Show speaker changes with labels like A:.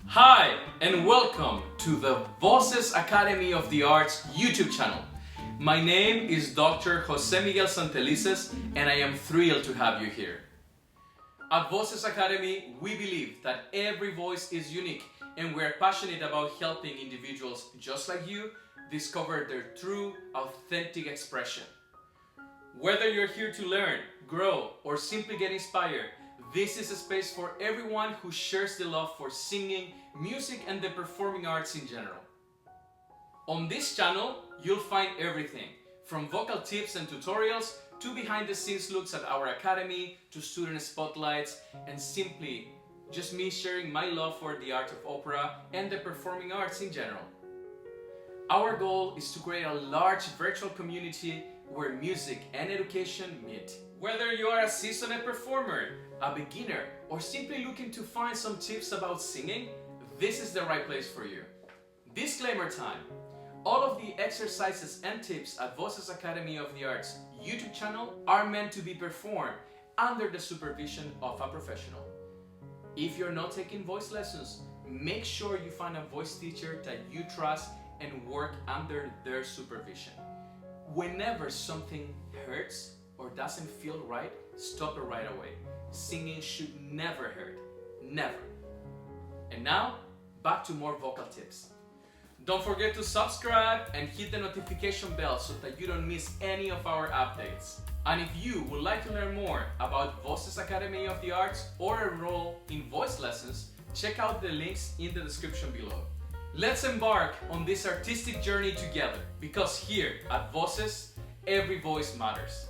A: Hi, and welcome to the VOCES Academy of the Arts YouTube channel. My name is Dr. Jose Miguel Santelices, and I am thrilled to have you here. At VOCES Academy, we believe that every voice is unique, and we're passionate about helping individuals just like you discover their true, authentic expression. Whether you're here to learn, grow, or simply get inspired, this is a space for everyone who shares the love for singing, music, and the performing arts in general. On this channel, you'll find everything from vocal tips and tutorials to behind-the-scenes looks at our academy, to student spotlights, and simply just me sharing my love for the art of opera and the performing arts in general. Our goal is to create a large virtual community where music and education meet. Whether you are a seasoned performer, a beginner, or simply looking to find some tips about singing, this is the right place for you. Disclaimer time. All of the exercises and tips at VOCES Academy of the Arts YouTube channel are meant to be performed under the supervision of a professional. If you're not taking voice lessons, make sure you find a voice teacher that you trust and work under their supervision. Whenever something hurts or doesn't feel right, stop it right away. Singing should never hurt. Never. And now, back to more vocal tips. Don't forget to subscribe and hit the notification bell so that you don't miss any of our updates. And if you would like to learn more about VOCES Academy of the Arts or enroll in voice lessons, check out the links in the description below. Let's embark on this artistic journey together, because here at VOCES, every voice matters.